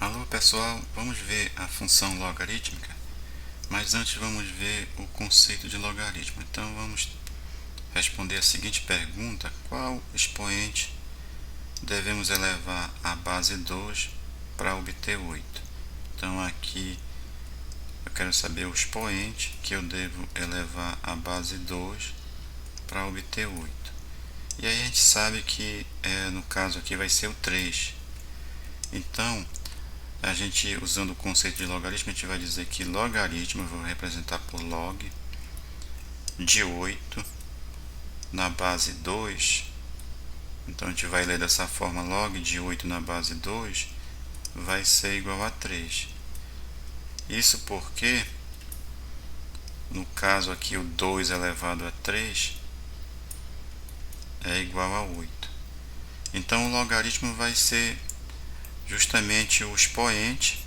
Alô pessoal, vamos ver a função logarítmica, mas antes vamos ver o conceito de logaritmo. Então vamos responder a seguinte pergunta: qual expoente devemos elevar à base 2 para obter 8? Então aqui eu quero saber o expoente que eu devo elevar à base 2 para obter 8. E aí a gente sabe que no caso aqui vai ser o 3. Então a gente, usando o conceito de logaritmo, a gente vai dizer que logaritmo eu vou representar por log de 8 na base 2. Então a gente vai ler dessa forma: log de 8 na base 2 vai ser igual a 3. Isso porque, no caso aqui, o 2 elevado a 3 é igual a 8. Então o logaritmo vai ser justamente o expoente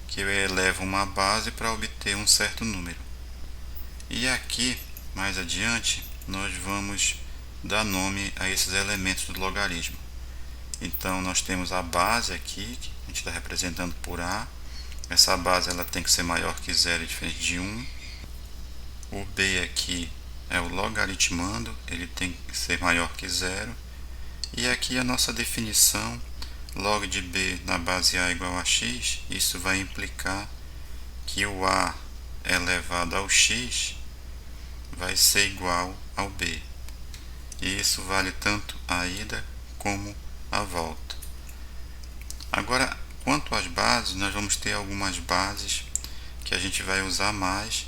que eleva uma base para obter um certo número. E aqui, mais adiante, nós vamos dar nome a esses elementos do logaritmo. Então nós temos a base aqui, que a gente está representando por A. Essa base ela tem que ser maior que 0 e diferente de 1. O B aqui é o logaritmando, ele tem que ser maior que 0. E aqui a nossa definição, log de B na base A igual a x, isso vai implicar que o A elevado ao x vai ser igual ao B. E isso vale tanto a ida como a volta. Agora, quanto às bases, nós vamos ter algumas bases que a gente vai usar mais.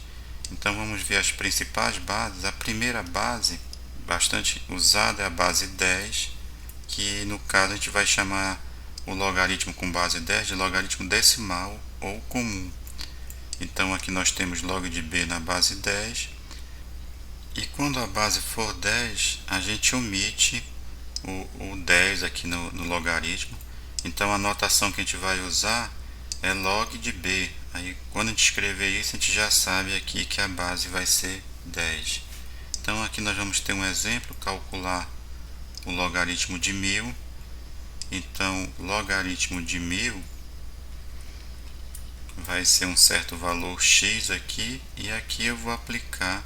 Então vamos ver as principais bases. A primeira base, bastante usada, é a base 10, que no caso a gente vai chamar o logaritmo com base 10 de logaritmo decimal ou comum. Então aqui nós temos log de B na base 10. E quando a base for 10, a gente omite o 10 aqui no logaritmo. Então a notação que a gente vai usar é log de B. Aí quando a gente escrever isso, a gente já sabe aqui que a base vai ser 10. Então aqui nós vamos ter um exemplo: calcular o logaritmo de 1000. Então logaritmo de 1000 vai ser um certo valor x aqui, e aqui eu vou aplicar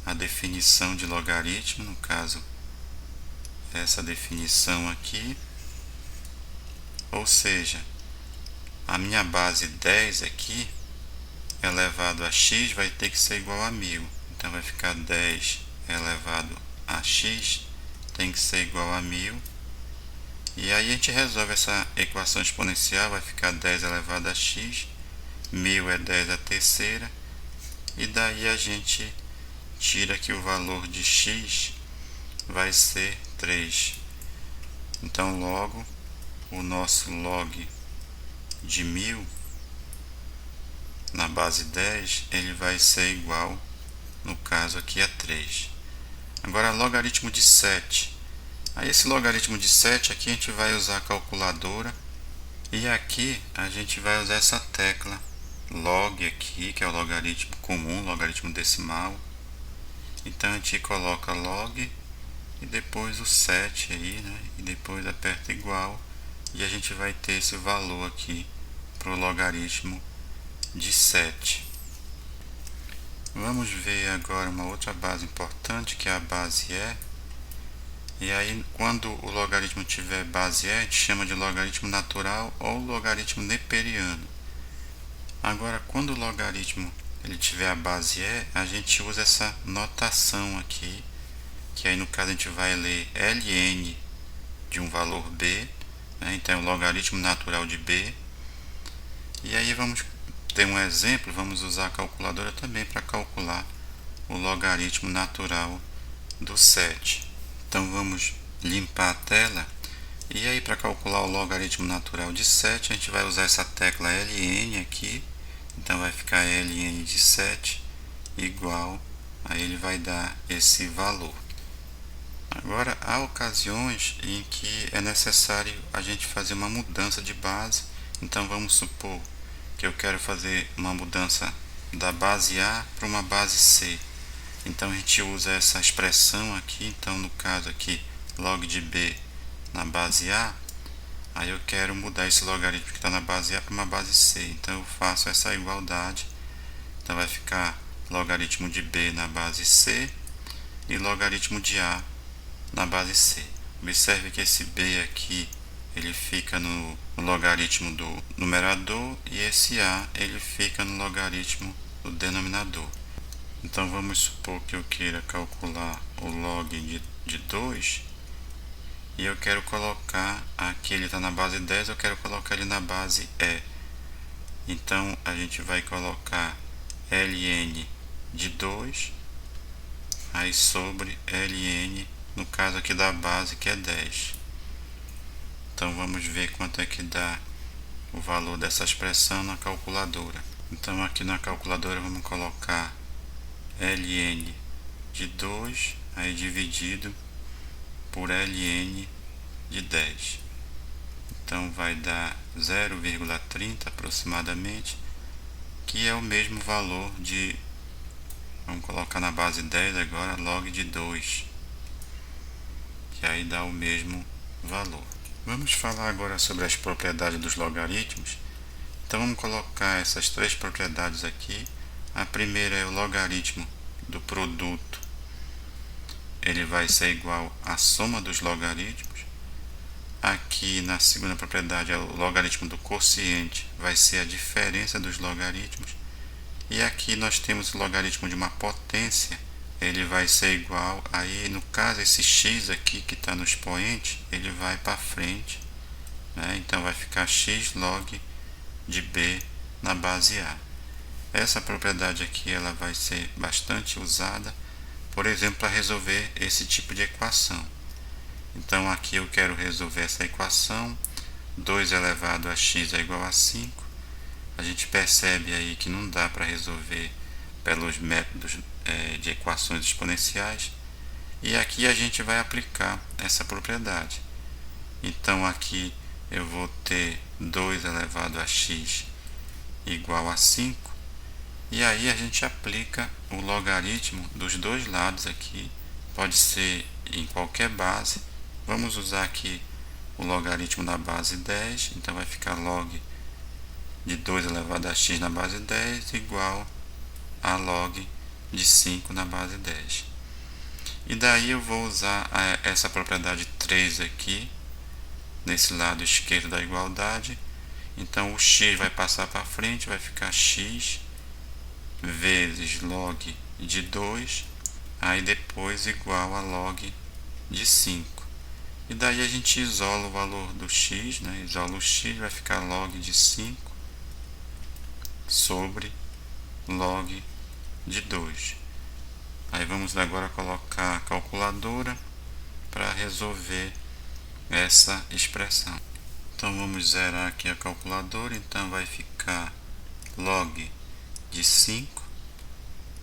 a definição de logaritmo, no caso essa definição aqui, ou seja, a minha base 10 aqui elevado a x vai ter que ser igual a 1000. Então vai ficar 10 elevado a x tem que ser igual a 1000. E aí a gente resolve essa equação exponencial, vai ficar 10 elevado a x, 1000 é 10 a terceira, e daí a gente tira que o valor de x vai ser 3. Então logo o nosso log de 1000 na base 10 ele vai ser igual, no caso aqui, a 3. Agora logaritmo de 7. Aí esse logaritmo de 7 aqui a gente vai usar a calculadora, e aqui a gente vai usar essa tecla log aqui, que é o logaritmo comum, logaritmo decimal. Então a gente coloca log e depois o 7 aí, né? E depois aperta igual, e a gente vai ter esse valor aqui para o logaritmo de 7. Vamos ver agora uma outra base importante, que é a base E. E aí, quando o logaritmo tiver base E, a gente chama de logaritmo natural ou logaritmo neperiano. Agora, quando o logaritmo ele tiver a base E, a gente usa essa notação aqui, que aí no caso a gente vai ler ln de um valor b, né? Então é o logaritmo natural de b. E aí vamos ter um exemplo, vamos usar a calculadora também para calcular o logaritmo natural do 7. Então vamos limpar a tela, e aí para calcular o logaritmo natural de 7 a gente vai usar essa tecla ln aqui. Então vai ficar ln de 7 igual, aí ele vai dar esse valor. Agora, há ocasiões em que é necessário a gente fazer uma mudança de base. Então vamos supor que eu quero fazer uma mudança da base A para uma base C. Então a gente usa essa expressão aqui. Então no caso aqui, log de B na base A, Aí eu quero mudar esse logaritmo que está na base A para uma base C. Então eu faço essa igualdade. Então vai ficar logaritmo de B na base C e logaritmo de A na base C. Observe que esse B aqui ele fica no logaritmo do numerador e esse A ele fica no logaritmo do denominador. Então vamos supor que eu queira calcular o log de 2 e eu quero colocar, aqui ele está na base 10, eu quero colocar ele na base E. Então a gente vai colocar ln de 2 aí sobre ln, no caso aqui da base que é 10. Então vamos ver quanto é que dá o valor dessa expressão na calculadora. Então aqui na calculadora vamos colocar ln de 2 aí dividido por ln de 10. Então vai dar 0,30 aproximadamente, que é o mesmo valor de, vamos colocar na base 10 agora, log de 2, que aí dá o mesmo valor. Vamos falar agora sobre as propriedades dos logaritmos. Então vamos colocar essas três propriedades aqui. A primeira é o logaritmo do produto, ele vai ser igual à soma dos logaritmos. Aqui na segunda propriedade é o logaritmo do quociente, vai ser a diferença dos logaritmos. E aqui nós temos o logaritmo de uma potência, ele vai ser igual, aí no caso esse x aqui que está no expoente, ele vai para frente, né? Então vai ficar x log de b na base A. Essa propriedade aqui ela vai ser bastante usada, por exemplo, para resolver esse tipo de equação. Então aqui eu quero resolver essa equação, 2 elevado a x é igual a 5. A gente percebe aí que não dá para resolver pelos métodos de equações exponenciais. E aqui a gente vai aplicar essa propriedade. Então aqui eu vou ter 2 elevado a x igual a 5. E aí a gente aplica o logaritmo dos dois lados aqui. Pode ser em qualquer base. Vamos usar aqui o logaritmo da base 10. Então vai ficar log de 2 elevado a x na base 10 igual a log de 5 na base 10. E daí eu vou usar essa propriedade 3 aqui, nesse lado esquerdo da igualdade. Então o x vai passar para frente, vai ficar x vezes log de 2, aí depois igual a log de 5. E daí a gente isola o valor do x, né? Isola o x, vai ficar log de 5 sobre log de 2. Aí vamos agora colocar a calculadora para resolver essa expressão. Então vamos zerar aqui a calculadora, então vai ficar log de 5,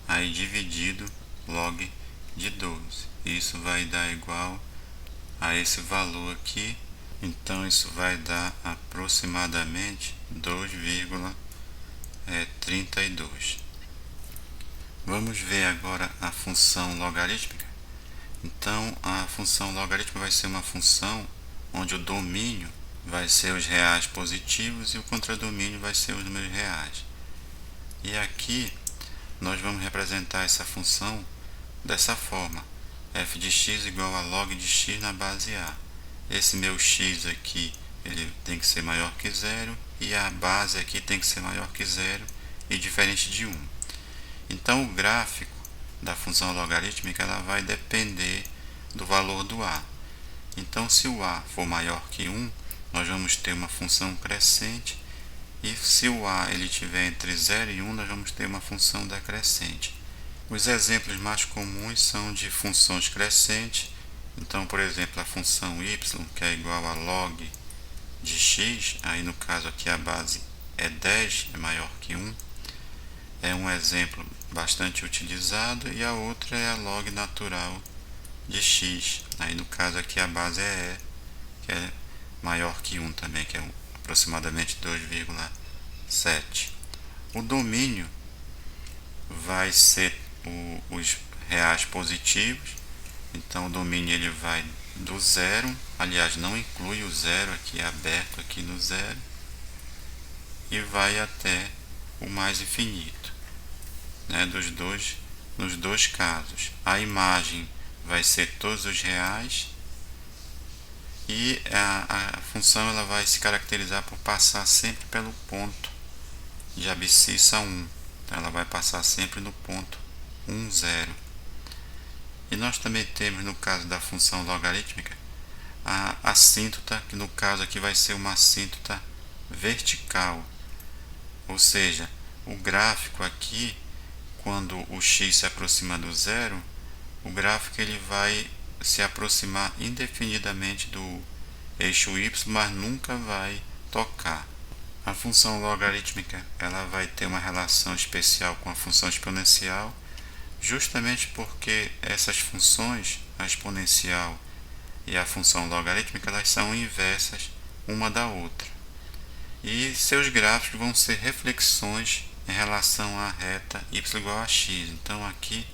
aí dividido log de 12. Isso vai dar igual a esse valor aqui, então isso vai dar aproximadamente 2,32. Vamos ver agora a função logarítmica. Então a função logarítmica vai ser uma função onde o domínio vai ser os reais positivos e o contradomínio vai ser os números reais. E aqui nós vamos representar essa função dessa forma: f de x igual a log de x na base A. Esse meu x aqui ele tem que ser maior que 0 e a base aqui tem que ser maior que 0 e diferente de 1. Então o gráfico da função logarítmica ela vai depender do valor do a. Então se o a for maior que 1, nós vamos ter uma função crescente, e se o a ele estiver entre 0 e 1, nós vamos ter uma função decrescente. Os exemplos mais comuns são de funções crescentes. Então, por exemplo, a função y, que é igual a log de x, aí no caso aqui a base é 10, é maior que 1, é um exemplo bastante utilizado, e a outra é a log natural de x, aí no caso aqui a base é e, que é maior que 1 também, que é aproximadamente 2,7. O domínio vai ser os reais positivos, então o domínio ele vai do zero, aliás, não inclui o zero aqui, é aberto aqui no zero, e vai até o mais infinito, né, nos dois casos. A imagem vai ser todos os reais e a função ela vai se caracterizar por passar sempre pelo ponto de abscissa 1. Então, ela vai passar sempre no ponto 1, 0. E nós também temos, no caso da função logarítmica, a assíntota, que no caso aqui vai ser uma assíntota vertical. Ou seja, o gráfico aqui, quando o x se aproxima do zero, o gráfico ele vai se aproximar indefinidamente do eixo y, mas nunca vai tocar. A função logarítmica ela vai ter uma relação especial com a função exponencial, justamente porque essas funções, a exponencial e a função logarítmica, elas são inversas uma da outra. E seus gráficos vão ser reflexões em relação à reta y igual a x. Então aqui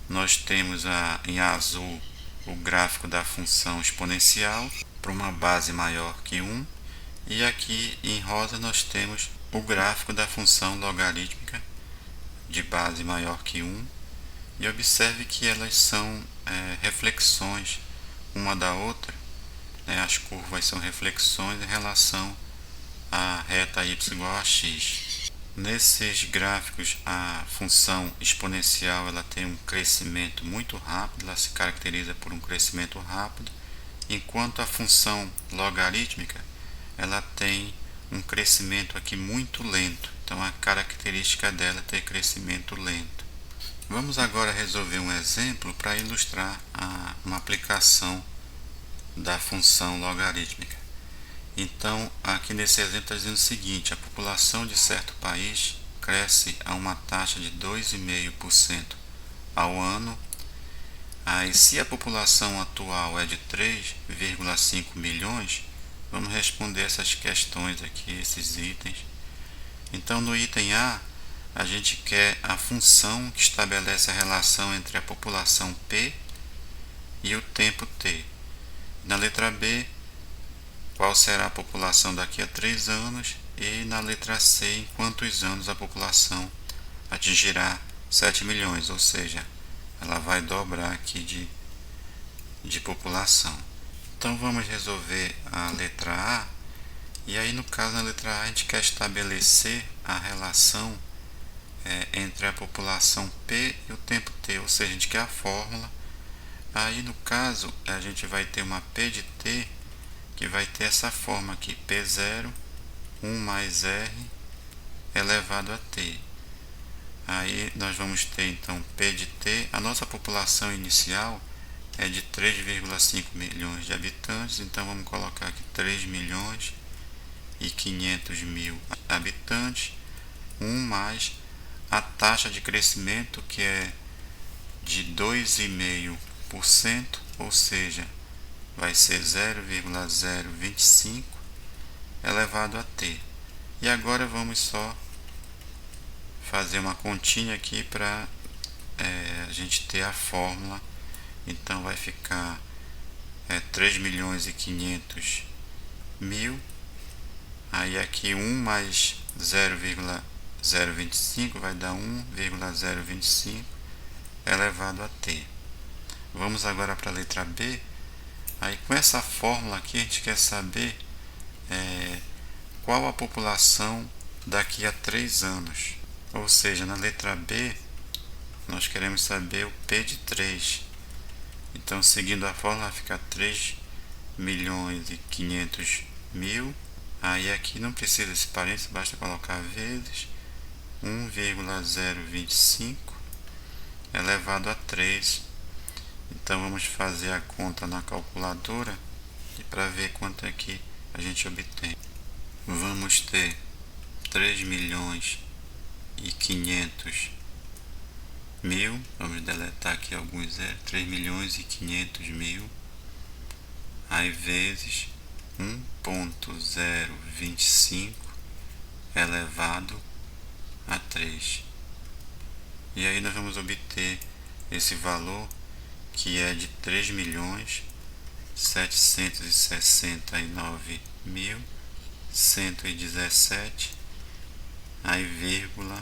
nós temos em azul o gráfico da função exponencial para uma base maior que 1, e aqui em rosa nós temos o gráfico da função logarítmica de base maior que 1, e observe que elas são reflexões uma da outra, né? As curvas são reflexões em relação à reta y igual a x. Nesses gráficos, a função exponencial ela tem um crescimento muito rápido, ela se caracteriza por um crescimento rápido, enquanto a função logarítmica ela tem um crescimento aqui muito lento. Então a característica dela é ter crescimento lento. Vamos agora resolver um exemplo para ilustrar uma aplicação da função logarítmica. Então, aqui nesse exemplo está dizendo o seguinte: a população de certo país cresce a uma taxa de 2,5% ao ano. Aí, se a população atual é de 3,5 milhões, vamos responder essas questões aqui, esses itens. Então, no item A gente quer a função que estabelece a relação entre a população P e o tempo T. Na letra B, qual será a população daqui a 3 anos, e na letra C, em quantos anos a população atingirá 7 milhões, ou seja, ela vai dobrar aqui de população. Então vamos resolver a letra A, e aí no caso na letra A a gente quer estabelecer a relação entre a população P e o tempo T, ou seja, a gente quer a fórmula. Aí no caso a gente vai ter uma P de T que vai ter essa forma aqui, P0, 1 mais R elevado a T. Aí nós vamos ter então P de T, a nossa população inicial é de 3,5 milhões de habitantes, então vamos colocar aqui 3 milhões e 500 mil habitantes, 1 mais a taxa de crescimento, que é de 2,5%, ou seja, vai ser 0,025 elevado a t. E agora vamos só fazer uma continha aqui para a gente ter a fórmula. Então vai ficar 3 milhões e 500 mil. Aí aqui 1 mais 0,025 vai dar 1,025 elevado a t. Vamos agora para a letra B. Aí com essa fórmula aqui a gente quer saber qual a população daqui a 3 anos. Ou seja, na letra B nós queremos saber o P de 3. Então, seguindo a fórmula, vai ficar 3 milhões e 500 mil. Aí aqui não precisa desse parênteses, basta colocar vezes 1,025 elevado a 3. Então vamos fazer a conta na calculadora e para ver quanto é que a gente obtém. Vamos ter 3 milhões e 500 mil, vamos deletar aqui alguns zeros, 3 milhões e 500 mil, aí vezes 1,025 elevado a 3. E aí nós vamos obter esse valor, que é de 3 milhões 769.117, aí vírgula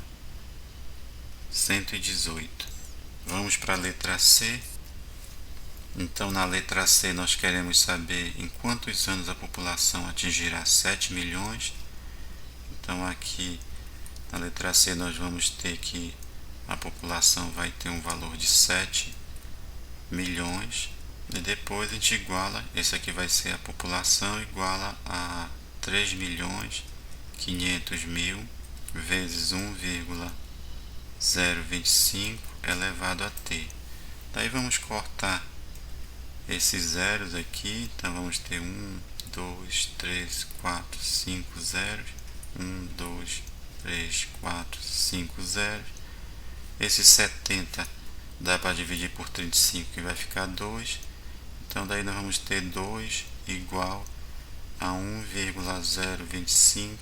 118. Vamos para a letra C. Então, na letra C, nós queremos saber em quantos anos a população atingirá 7 milhões. Então, aqui na letra C, nós vamos ter que a população vai ter um valor de 7 milhões. E depois a gente iguala, esse aqui vai ser a população, iguala a 3.500.000 vezes 1,025 elevado a t. Daí vamos cortar esses zeros aqui, então vamos ter 1, 2, 3, 4, 5 zeros, 1, 2, 3, 4, 5 zeros. Esse 70 dá para dividir por 35, que vai ficar 2. Então daí nós vamos ter 2 igual a 1,025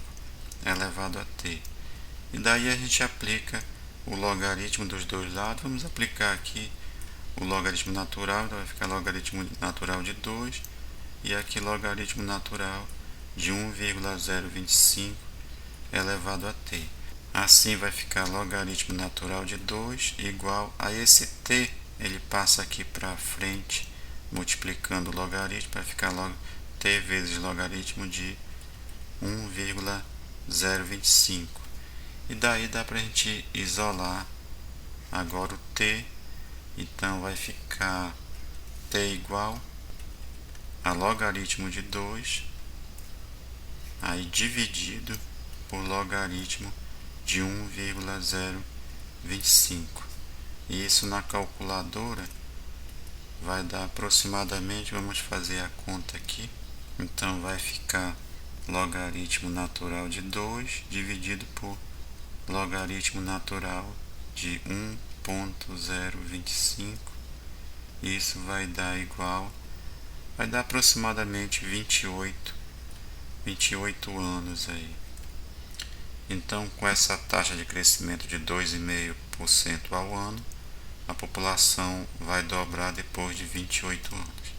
elevado a t. E daí a gente aplica o logaritmo dos dois lados. Vamos aplicar aqui o logaritmo natural, então vai ficar logaritmo natural de 2 e aqui logaritmo natural de 1,025 elevado a t. Assim vai ficar logaritmo natural de 2 igual a esse t, ele passa aqui para frente multiplicando o logaritmo, vai ficar t vezes logaritmo de 1,025. E daí dá para a gente isolar agora o t. Então vai ficar t igual a logaritmo de 2, aí dividido por logaritmo de 1,025. E isso na calculadora vai dar aproximadamente, vamos fazer a conta aqui. Então vai ficar logaritmo natural de 2 dividido por logaritmo natural de 1,025. Isso vai dar aproximadamente 28 anos aí. Então, com essa taxa de crescimento de 2,5% ao ano, a população vai dobrar depois de 28 anos.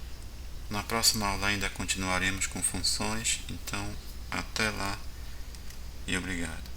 Na próxima aula ainda continuaremos com funções, então até lá e obrigado.